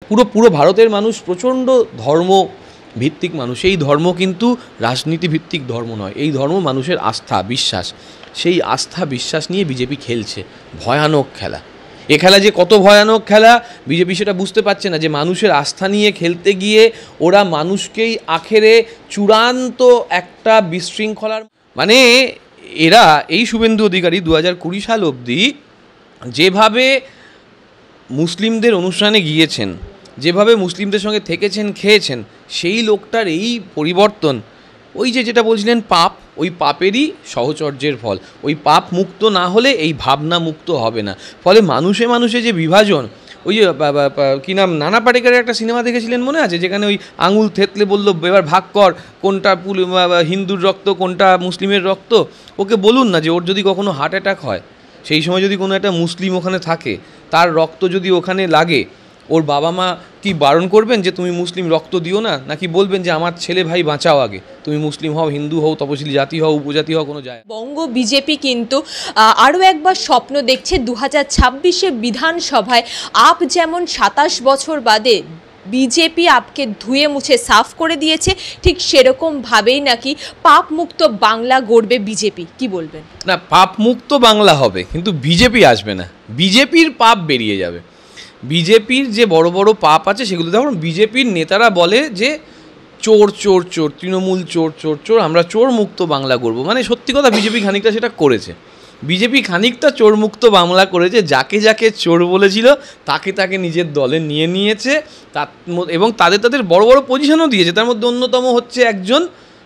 পুরো পুরো ভারতের মানুষ প্রচণ্ড ধর্ম ভিত্তিক মানুষ। এই ধর্ম কিন্তু রাজনীতি ভিত্তিক ধর্ম নয়, এই ধর্ম মানুষের আস্থা বিশ্বাস। সেই আস্থা বিশ্বাস নিয়ে বিজেপি খেলছে ভয়ানক খেলা। এ খেলা যে কত ভয়ানক খেলা বিজেপি সেটা বুঝতে পারছে না, যে মানুষের আস্থা নিয়ে খেলতে গিয়ে ওরা মানুষকেই আখেরে চূড়ান্ত একটা বিশৃঙ্খলার মানে এরা এই শুভেন্দু অধিকারী 2020 সাল অবধি যেভাবে মুসলিমদের অনুষ্ঠানে গিয়েছেন, যেভাবে মুসলিমদের সঙ্গে থেকেছেন খেয়েছেন, সেই লোকটার এই পরিবর্তন, ওই যেটা বলছিলেন পাপ, ওই পাপেরই সহচর্যের ফল। ওই পাপ মুক্ত না হলে এই ভাবনা মুক্ত হবে না। ফলে মানুষে মানুষে যে বিভাজন, ওই যে কী নাম, নানা পাটেকরের একটা সিনেমা দেখেছিলেন মনে আছে, যেখানে ওই আঙুল থেতলে বললো এবার ভাগ কর কোনটা হিন্দুর রক্ত কোনটা মুসলিমের রক্ত। ওকে বলুন না যে ওর যদি কখনো হার্ট অ্যাটাক হয়, সেই সময় যদি কোনো একটা মুসলিম ওখানে থাকে, তার রক্ত যদি ওখানে লাগে, ওর বাবা মা কি বারণ করবেন যে তুমি মুসলিম রক্ত দিও না, নাকি বলবেন যে আমার ছেলে ভাই বাঁচাও আগে, তুমি মুসলিম হও, হিন্দু হও, তপশিলি জাতি হও, উপজাতি হও, কোনো যায়? বঙ্গ বিজেপি কিন্তু আরও একবার স্বপ্ন দেখছে 2026-এ বিধানসভায় আপ যেমন 27 বছর বাদে বিজেপি আপকে ধুয়ে মুছে সাফ করে দিয়েছে, ঠিক সেরকমভাবেই নাকি পাপ মুক্ত বাংলা গড়বে বিজেপি। কি বলবেন? না, পাপ মুক্ত বাংলা হবে, কিন্তু বিজেপি আসবে না, বিজেপির পাপ বেরিয়ে যাবে। বিজেপির যে বড় বড় পাপ আছে সেগুলো দেখুন, বিজেপির নেতারা বলে যে চোর চোর চোর, তৃণমূল চোর চোর চোর, আমরা চোর মুক্ত বাংলা করবো। মানে সত্যি কথা, বিজেপি খানিকটা সেটা করেছে। বিজেপি খানিকটা চোর মুক্ত বাংলা করেছে, যাকে যাকে চোর বলেছিল তাকে তাকে নিজের দলে নিয়ে নিয়েছে, এবং তাদের বড় বড় পজিশনও দিয়েছে। তার মধ্যে অন্যতম হচ্ছে একজন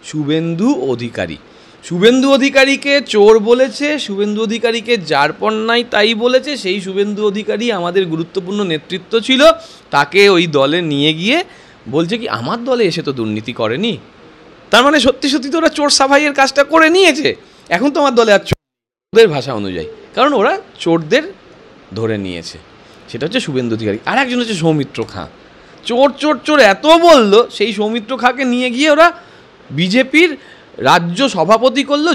শুভেন্দু অধিকারী। শুভেন্দু অধিকারীকে চোর বলেছে, শুভেন্দু অধিকারীকে যার পর নাই তাই বলেছে। সেই শুভেন্দু অধিকারী আমাদের গুরুত্বপূর্ণ নেতৃত্ব ছিল, তাকে ওই দলে নিয়ে গিয়ে বলছে কি আমার দলে এসে তো দুর্নীতি করেনি। তার মানে সত্যি সত্যি তো ওরা চোর সাফাইয়ের কাজটা করে নিয়েছে। এখন তো আমার দলে আর চোরদের ভাষা অনুযায়ী, কারণ ওরা চোরদের ধরে নিয়েছে। সেটা হচ্ছে শুভেন্দু অধিকারী। আর একজন হচ্ছে সৌমিত্র খাঁ। চোর চোর চোর এত বললো, সেই সৌমিত্র খাঁকে নিয়ে গিয়ে ওরা বিজেপির রাজ্য সভাপতি করলো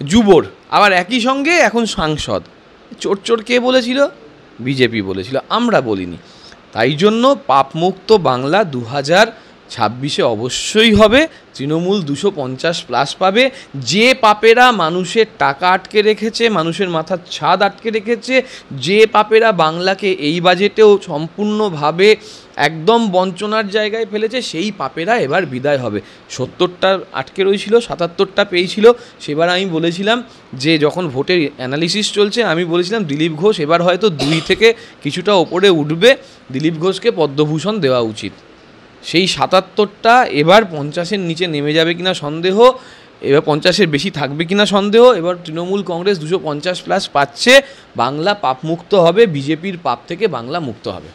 যুবর, আবার একই সঙ্গে এখন সাংসদ। চোর চোর কে বলেছিল? বিজেপি বলেছিল, আমরা বলিনি। তাই জন্য পাপমুক্ত বাংলা 2026-এ অবশ্যই হবে। তৃণমূল 250+ পাবে। যে পাপেরা মানুষের টাকা আটকে রেখেছে, মানুষের মাথার ছাদ আটকে রেখেছে, যে পাপেরা বাংলাকে এই বাজেটেও সম্পূর্ণভাবে একদম বঞ্চনার জায়গায় ফেলেছে, সেই পাপেরা এবার বিদায় হবে। 70টা আটকে রয়েছিল, 77টা পেয়েছিল। সেবার আমি বলেছিলাম যে যখন ভোটের অ্যানালিসিস চলছে, আমি বলেছিলাম দিলীপ ঘোষ এবার হয়তো 2 থেকে কিছুটা ওপরে উঠবে, দিলীপ ঘোষকে পদ্মভূষণ দেওয়া উচিত। সেই 77টা এবার 50-এর নিচে নেমে যাবে কিনা সন্দেহ, এবার 50-এর বেশি থাকবে কিনা সন্দেহ। এবার তৃণমূল কংগ্রেস 250+ পাচ্ছে। বাংলা পাপমুক্ত হবে, বিজেপির পাপ থেকে বাংলা মুক্ত হবে।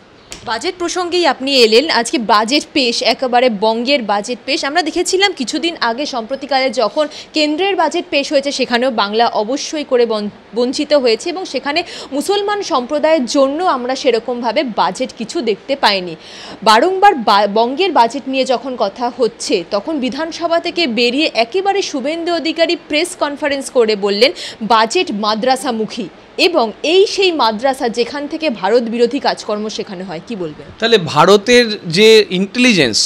বাজেট প্রসঙ্গেই আপনি এলেন, আজকে বাজেট পেশ, একেবারে বঙ্গের বাজেট পেশ। আমরা দেখেছিলাম কিছুদিন আগে সম্প্রতিকালে যখন কেন্দ্রের বাজেট পেশ হয়েছে, সেখানেও বাংলা অবশ্যই করে বঞ্চিত হয়েছে, এবং সেখানে মুসলমান সম্প্রদায়ের জন্য আমরা সেরকমভাবে বাজেট কিছু দেখতে পাইনি। বারংবার বঙ্গের বাজেট নিয়ে যখন কথা হচ্ছে, তখন বিধানসভা থেকে বেরিয়ে একেবারে শুভেন্দু অধিকারী প্রেস কনফারেন্স করে বললেন বাজেট মাদ্রাসামুখী, এবং সেই মাদ্রাসা যেখান থেকে ভারত বিরোধী কাজকর্ম সেখানে হয়। কি বলবেন? তাহলে ভারতের যে ইন্টেলিজেন্স,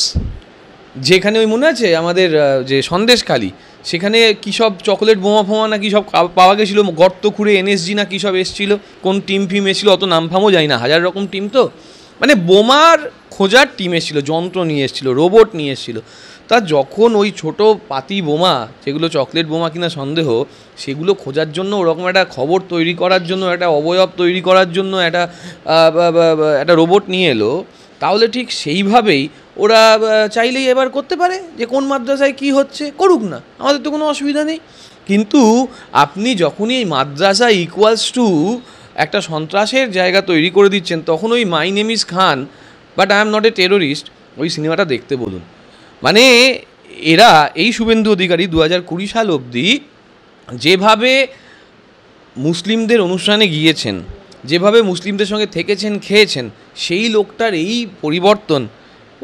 যেখানে ওই মনে আছে আমাদের যে সন্দেশখালি, সেখানে কী সব চকলেট বোমা ফোমা না কী সব পাওয়া গেছিলো, গর্ত খুঁড়ে এনএসজি না কী সব এসেছিলো, কোন টিম ফিম এসেছিলো, অত নাম ফামও জানি না, 1000 রকম টিম। তো মানে বোমার খোঁজার টিম এসেছিলো, যন্ত্র নিয়ে এসেছিলো, রোবট নিয়ে এসেছিলো। তা যখন ওই ছোটো পাতি বোমা, যেগুলো চকলেট বোমা কিনা সন্দেহ, সেগুলো খোঁজার জন্য ওরকম একটা খবর তৈরি করার জন্য, একটা অবয়ব তৈরি করার জন্য একটা রোবট নিয়ে এলো, তাহলে ঠিক সেইভাবেই ওরা চাইলেই এবার করতে পারে যে কোন মাদ্রাসায় কী হচ্ছে, করুক না, আমাদের তো কোনো অসুবিধা নেই। কিন্তু আপনি যখনই এই মাদ্রাসা ইকুয়ালস টু একটা সন্ত্রাসের জায়গা তৈরি করে দিচ্ছেন, তখন ওই my name is Khan but I am not a terrorist, ওই সিনেমাটা দেখতে বলুন। মানে এরা এই শুভেন্দু অধিকারী 2020 সাল অবধি যেভাবে মুসলিমদের অনুষ্ঠানে গিয়েছেন, যেভাবে মুসলিমদের সঙ্গে থেকেছেন খেয়েছেন, সেই লোকটার এই পরিবর্তন,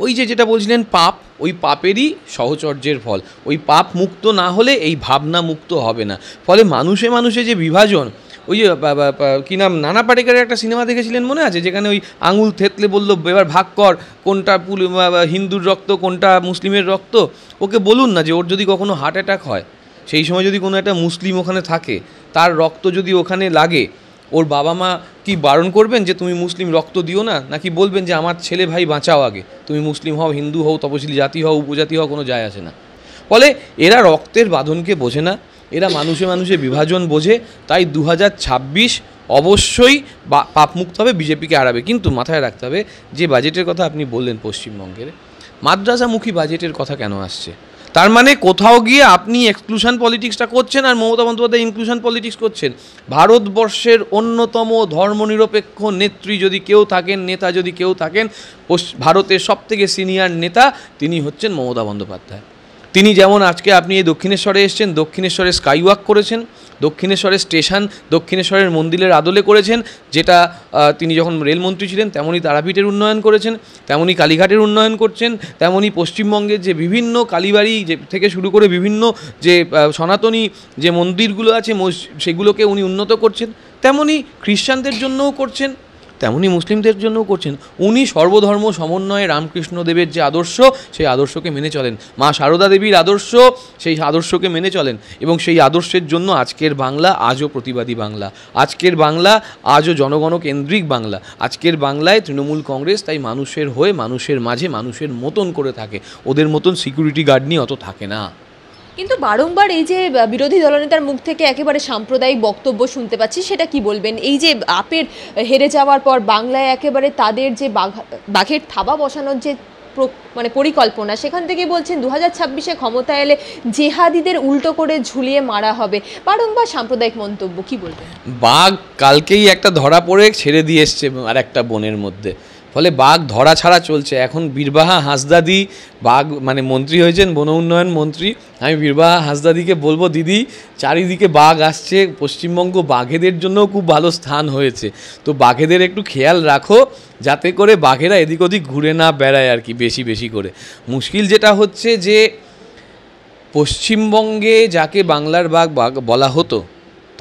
ওই যেটা বলছিলেন পাপ, ওই পাপেরই সহচর্যের ফল। ওই পাপ মুক্ত না হলে এই ভাবনা মুক্ত হবে না। ফলে মানুষে মানুষে যে বিভাজন, ওই যে কী নাম, নানা পাটেকরের একটা সিনেমা দেখেছিলেন মনে আছে, যেখানে ওই আঙুল থেতলে বললো এবার ভাগ কর কোনটা হিন্দুর রক্ত কোনটা মুসলিমের রক্ত। ওকে বলুন না যে ওর যদি কখনো হার্ট অ্যাটাক হয়, সেই সময় যদি কোনো একটা মুসলিম ওখানে থাকে, তার রক্ত যদি ওখানে লাগে, ওর বাবা মা কি বারণ করবেন যে তুমি মুসলিম রক্ত দিও না, নাকি বলবেন যে আমার ছেলে ভাই বাঁচাও আগে, তুমি মুসলিম হও হিন্দু হও তপশিলি জাতি হও উপজাতি হও কোনো যায় আসে না। ফলে এরা রক্তের বাঁধনকে বোঝে না, এরা মানুষে মানুষে বিভাজন বোঝে। তাই 2026 অবশ্যই পাপমুক্ত হবে, বিজেপিকে হারাবে। কিন্তু মাথায় রাখতে হবে যে বাজেটের কথা আপনি বললেন পশ্চিমবঙ্গের, মাদ্রাসামুখী বাজেটের কথা কেন আসছে? তার মানে কোথাও গিয়ে আপনি এক্সক্লুশন পলিটিক্সটা করছেন আর মমতা বন্দ্যোপাধ্যায় ইনক্লুশন পলিটিক্স করছেন। ভারতবর্ষের অন্যতম ধর্মনিরপেক্ষ নেত্রী যদি কেউ থাকেন, নেতা যদি কেউ থাকেন, ভারতের সবথেকে সিনিয়র নেতা তিনি হচ্ছেন মমতা বন্দ্যোপাধ্যায়। তিনি যেমন আজকে আপনি এই দক্ষিণেশ্বরে এসছেন, দক্ষিণেশ্বরে স্কাই ওয়াক করেছেন, দক্ষিণেশ্বরের স্টেশন দক্ষিণেশ্বরের মন্দিরের আদলে করেছেন, যেটা তিনি যখন রেলমন্ত্রী ছিলেন, তেমনই তারাপীঠের উন্নয়ন করেছেন, তেমনই কালীঘাটের উন্নয়ন করছেন, তেমনই পশ্চিমবঙ্গের যে বিভিন্ন কালীবাড়ি থেকে শুরু করে বিভিন্ন যে সনাতনী যে মন্দিরগুলো আছে সেগুলোকে উনি উন্নত করছেন, তেমনই খ্রিস্টানদের জন্যও করছেন, তেমনই মুসলিমদের জন্যও করছেন। উনি সর্বধর্ম সমন্বয়ে রামকৃষ্ণদেবের যে আদর্শ, সেই আদর্শকে মেনে চলেন। মা সারদা দেবীর আদর্শ, সেই আদর্শকে মেনে চলেন, এবং সেই আদর্শের জন্য আজকের বাংলা আজও প্রতিবাদী বাংলা, আজকের বাংলা আজও জনগণকেন্দ্রিক বাংলা। আজকের বাংলায় তৃণমূল কংগ্রেস তাই মানুষের হয়ে, মানুষের মাঝে, মানুষের মতন করে থাকে, ওদের মতন সিকিউরিটি গার্ড নিয়ে অত থাকে না। কিন্তু বারংবার এই যে বিরোধী দলনেতার মুখ থেকে একেবারে সাম্প্রদায়িক বক্তব্য শুনতে পাচ্ছি, সেটা কি বলবেন? এই যে আপের হেরে যাওয়ার পর বাংলায় একেবারে তাদের যে বাঘের থাবা বসানোর যে মানে পরিকল্পনা, সেখান থেকে বলছেন 2026-এ ক্ষমতা এলে জেহাদিদের উল্টো করে ঝুলিয়ে মারা হবে, বারংবার সাম্প্রদায়িক মন্তব্য, কি বলবেন? বাঘ কালকেই একটা ধরা পড়ে ছেড়ে দিয়ে এসছে আর একটা বনের মধ্যে, ফলে বাঘ ধরা ছাড়া চলছে। এখন বীরবাহা হাঁসদাদি বাঘ মানে মন্ত্রী হয়েছেন, বন উন্নয়ন মন্ত্রী। আমি বীরবাহা হাঁসদাদিকে বলবো, দিদি চারিদিকে বাঘ আসছে, পশ্চিমবঙ্গ বাঘেদের জন্যও খুব ভালো স্থান হয়েছে, তো বাঘেদের একটু খেয়াল রাখো যাতে করে বাঘেরা এদিক ওদিক ঘুরে না বেড়ায় আর কি বেশি বেশি করে। মুশকিল যেটা হচ্ছে যে পশ্চিমবঙ্গে যাকে বাংলার বাঘ বলা হতো,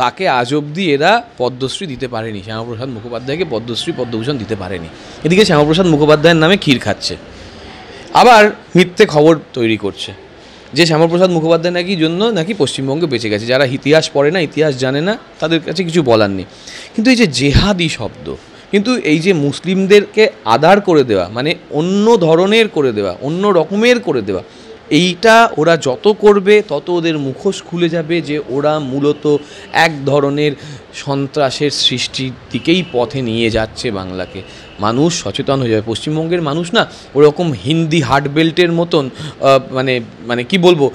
তাকে আজ অবধি এরা পদ্মশ্রী দিতে পারেনি, শ্যামাপ্রসাদ মুখোপাধ্যায়কে পদ্মশ্রী পদ্মভূষণ দিতে পারেনি। এদিকে শ্যামাপ্রসাদ মুখোপাধ্যায়ের নামে ক্ষীর খাচ্ছে, আবার মিথ্যে খবর তৈরি করছে যে শ্যামাপ্রসাদ মুখোপাধ্যায় নাকি পশ্চিমবঙ্গে বেঁচে গেছে। যারা ইতিহাস পড়ে না, ইতিহাস জানে না, তাদের কাছে কিছু বলার নেই। কিন্তু এই যে জেহাদি শব্দ, কিন্তু এই যে মুসলিমদেরকে আদার করে দেওয়া, মানে অন্য ধরনের করে দেওয়া, অন্য রকমের করে দেওয়া, এইটা ওরা যত করবে তত ওদের মুখোশ খুলে যাবে যে ওরা মূলত এক ধরনের সন্ত্রাসের সৃষ্টির দিকেই পথে নিয়ে যাচ্ছে বাংলাকে। মানুষ সচেতন হয়ে যাবে। পশ্চিমবঙ্গের মানুষ না ওরকম হিন্দি হার্টবেল্টের মতন মানে কি বলবো,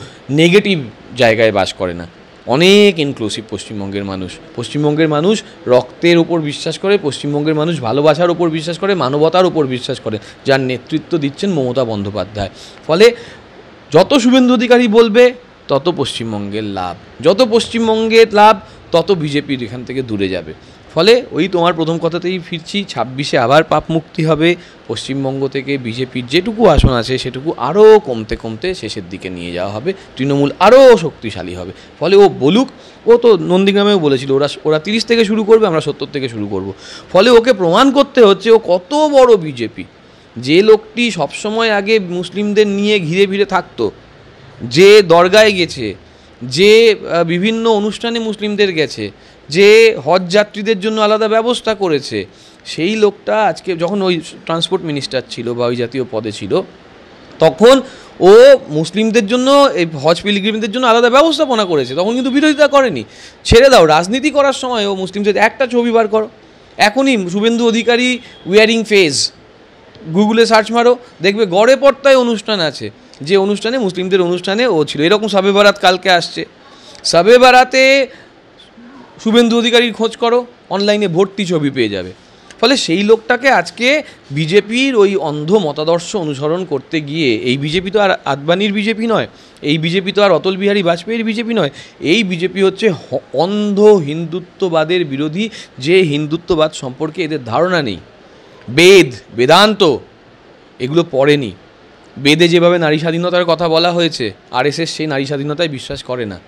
নেগেটিভ জায়গায় বাস করে না, অনেক ইনক্লুসিভ পশ্চিমবঙ্গের মানুষ। পশ্চিমবঙ্গের মানুষ রক্তের উপর বিশ্বাস করে, পশ্চিমবঙ্গের মানুষ ভালোবাসার উপর বিশ্বাস করে, মানবতার উপর বিশ্বাস করে, যার নেতৃত্ব দিচ্ছেন মমতা বন্দ্যোপাধ্যায়। ফলে যত শুভেন্দু অধিকারী বলবে তত পশ্চিমবঙ্গের লাভ, যত পশ্চিমবঙ্গের লাভ তত বিজেপির এখান থেকে দূরে যাবে। ফলে ওই তোমার প্রথম কথাতেই ফিরছি, 26-এ আবার পাপ মুক্তি হবে। পশ্চিমবঙ্গ থেকে বিজেপির যেটুকু আসন আছে সেটুকু আরও কমতে কমতে শেষের দিকে নিয়ে যাওয়া হবে, তৃণমূল আরও শক্তিশালী হবে। ফলে ও বলুক, ও তো নন্দীগ্রামেও বলেছিল ওরা 30 থেকে শুরু করবে, আমরা 70 থেকে শুরু করব। ফলে ওকে প্রমাণ করতে হচ্ছে ও কত বড় বিজেপি। যে লোকটি সবসময় আগে মুসলিমদের নিয়ে ঘিরে ফিরে থাকতো, যে দরগায় গেছে, যে বিভিন্ন অনুষ্ঠানে মুসলিমদের গেছে, যে হজ যাত্রীদের জন্য আলাদা ব্যবস্থা করেছে, সেই লোকটা আজকে যখন ওই ট্রান্সপোর্ট মিনিস্টার ছিল বা ওই জাতীয় পদে ছিল, তখন ও মুসলিমদের জন্য এই হজ পিলগ্রিমদের জন্য আলাদা ব্যবস্থাপনা করেছে, তখন কিন্তু বিরোধিতা করেনি। ছেড়ে দাও, রাজনীতি করার সময় ও মুসলিমদের একটা ছবি বার করো, এখনই শুভেন্দু অধিকারী উইয়ারিং ফেজ গুগলে সার্চ মারো, দেখবে গড়ে পড়তায় অনুষ্ঠান আছে, যে অনুষ্ঠানে মুসলিমদের অনুষ্ঠানে ও ছিল। এরকম শবে বারাত কালকে আসছে, শবে বারাতে শুভেন্দু অধিকারীর খোঁজ করো, অনলাইনে ভর্তি ছবি পেয়ে যাবে। ফলে সেই লোকটাকে আজকে বিজেপির ওই অন্ধ মতাদর্শ অনুসরণ করতে গিয়ে, এই বিজেপি তো আর আদবানির বিজেপি নয়, এই বিজেপি তো আর অটল বিহারী বাজপেয়ীর বিজেপি নয়, এই বিজেপি হচ্ছে অন্ধ হিন্দুত্ববাদের বিরোধী, যে হিন্দুত্ববাদ সম্পর্কে এদের ধারণা নেই। বেদান্ত এগুলো পড়েনি। বেদে যেভাবে নারী স্বাধীনতার কথা বলা হয়েছে, আরএসএস সেই নারী স্বাধীনতায় বিশ্বাস করে না।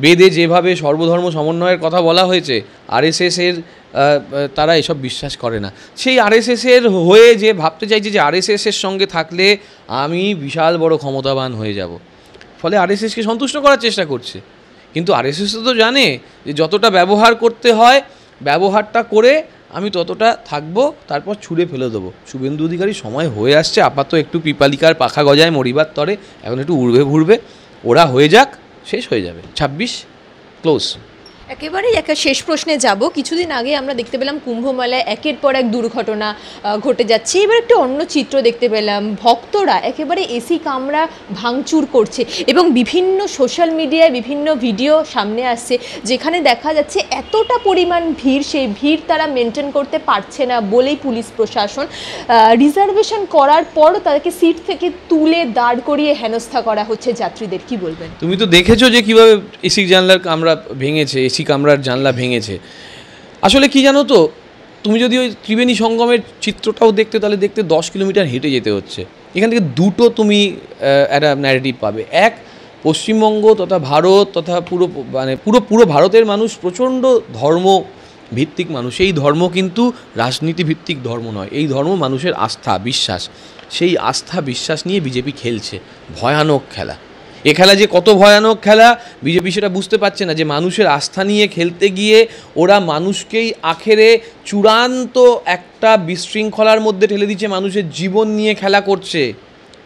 বেদে যেভাবে সর্বধর্ম সমন্বয়ের কথা বলা হয়েছে, আরএসএসের তারা এসব বিশ্বাস করে না। সেই আরএসএসের হয়ে যে ভাবতে চাইছে যে আরএসএসের সঙ্গে থাকলে আমি বিশাল বড় ক্ষমতাবান হয়ে যাব, ফলে আরএসএসকে সন্তুষ্ট করার চেষ্টা করছে। কিন্তু আরএসএস তো জানে যে যতটা ব্যবহার করতে হয় ব্যবহারটা করে আমি ততটা থাকবো, তারপর ছুঁড়ে ফেলে দেবো। শুভেন্দু অধিকারী সময় হয়ে আসছে, আপাতত একটু পিপালিকার পাখা গজায় মরিবার তরে, এখন একটু উড়বে ঘুরবে, ওরা হয়ে যাক, শেষ হয়ে যাবে। 26 ক্লোজ। একেবারেই একটা শেষ প্রশ্নে যাব। কিছুদিন আগে আমরা দেখতে পেলাম কুম্ভমেলায় একের পর এক দুর্ঘটনা ঘটে যাচ্ছে। এবার একটু অন্য চিত্র দেখতে পেলাম, ভক্তরা একেবারে এসি কামরা ভাঙচুর করছে এবং বিভিন্ন সোশ্যাল মিডিয়ায় বিভিন্ন ভিডিও সামনে আসছে যেখানে দেখা যাচ্ছে এতটা পরিমাণ ভিড়, সেই ভিড় তারা মেনটেন করতে পারছে না বলেই পুলিশ প্রশাসন রিজার্ভেশন করার পরও তাদেরকে সিট থেকে তুলে দাঁড় করিয়ে হেনস্থা করা হচ্ছে যাত্রীদের। কি বলবেন? তুমি তো দেখেছো যে কীভাবে এসি জানলার কামরা ভেঙেছে, এসি কামরার জানলা ভেঙেছে। আসলে কি জানো তো, তুমি যদি ওই ত্রিবেণী সঙ্গমের চিত্রটাও দেখতে, তাহলে দেখতে 10 কিলোমিটার হেঁটে যেতে হচ্ছে। এখান থেকে দুটো তুমি একটা ন্যারেটিভ পাবে। এক, পশ্চিমবঙ্গ তথা ভারত তথা পুরো ভারতের মানুষ প্রচণ্ড ধর্ম ভিত্তিক মানুষ। এই ধর্ম কিন্তু রাজনীতি ভিত্তিক ধর্ম নয়, এই ধর্ম মানুষের আস্থা বিশ্বাস। সেই আস্থা বিশ্বাস নিয়ে বিজেপি খেলছে ভয়ানক খেলা। এ খেলা যে কত ভয়ানক খেলা বিজেপি সেটা বুঝতে পারছে না, যে মানুষের আস্থা নিয়ে খেলতে গিয়ে ওরা মানুষকেই আখেরে চূড়ান্ত একটা বিশৃঙ্খলার মধ্যে ঠেলে দিচ্ছে, মানুষের জীবন নিয়ে খেলা করছে।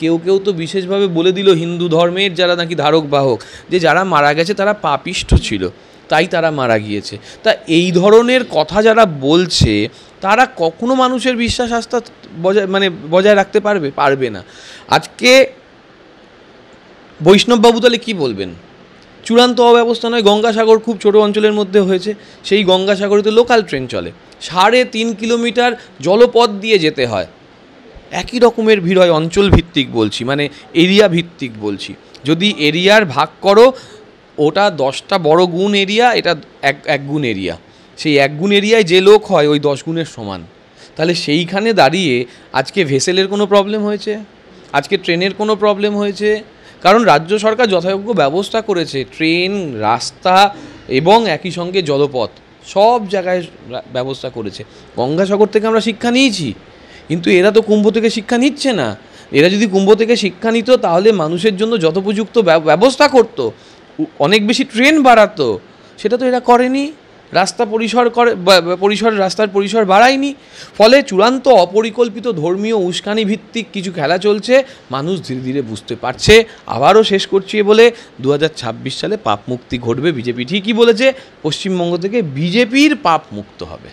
কেউ কেউ তো বিশেষভাবে বলে দিল হিন্দু ধর্মের যারা নাকি ধারক বাহক, যে যারা মারা গেছে তারা পাপিষ্ঠ ছিল, তাই তারা মারা গিয়েছে। তা এই ধরনের কথা যারা বলছে তারা কখনো মানুষের বিশ্বাস আস্থা বজায় রাখতে পারবে না। আজকে বৈষ্ণববাবু তাহলে কী বলবেন? চূড়ান্ত অব্যবস্থা নয়, গঙ্গাসাগর খুব ছোটো অঞ্চলের মধ্যে হয়েছে, সেই গঙ্গাসাগরে তো লোকাল ট্রেন চলে, 3.5 কিলোমিটার জলপথ দিয়ে যেতে হয়। একই রকমের ভিড় হয়, অঞ্চল ভিত্তিক বলছি, মানে এরিয়া ভিত্তিক বলছি। যদি এরিয়ার ভাগ করো, ওটা 10টা বড় গুণ এরিয়া, এটা এক গুণ এরিয়া, সেই 1 গুণ এরিয়ায় যে লোক হয় ওই 10 গুণের সমান। তাহলে সেইখানে দাঁড়িয়ে আজকে ভেসেলের কোনো প্রবলেম হয়েছে, আজকে ট্রেনের কোনো প্রবলেম হয়েছে, কারণ রাজ্য সরকার যথাযোগ্য ব্যবস্থা করেছে, ট্রেন, রাস্তা এবং একই সঙ্গে জলপথ সব জায়গায় ব্যবস্থা করেছে। গঙ্গাসাগর থেকে আমরা শিক্ষা নিয়েছি, কিন্তু এরা তো কুম্ভ থেকে শিক্ষা নিচ্ছে না। এরা যদি কুম্ভ থেকে শিক্ষা নিত তাহলে মানুষের জন্য যথোপযুক্ত ব্যবস্থা করতো, অনেক বেশি ট্রেন বাড়াতো, সেটা তো এরা করেনি। রাস্তার পরিসর বাড়ায়নি, ফলে চূড়ান্ত অপরিকল্পিত ধর্মীয় উস্কানি ভিত্তিক কিছু খেলা চলছে। মানুষ ধীরে ধীরে বুঝতে পারছে। আবারও শেষ করছি বলে 2026 সালে পাপ মুক্তি ঘটবে। বিজেপি ঠিকই বলেছে, পশ্চিমবঙ্গ থেকে বিজেপির পাপ মুক্ত হবে।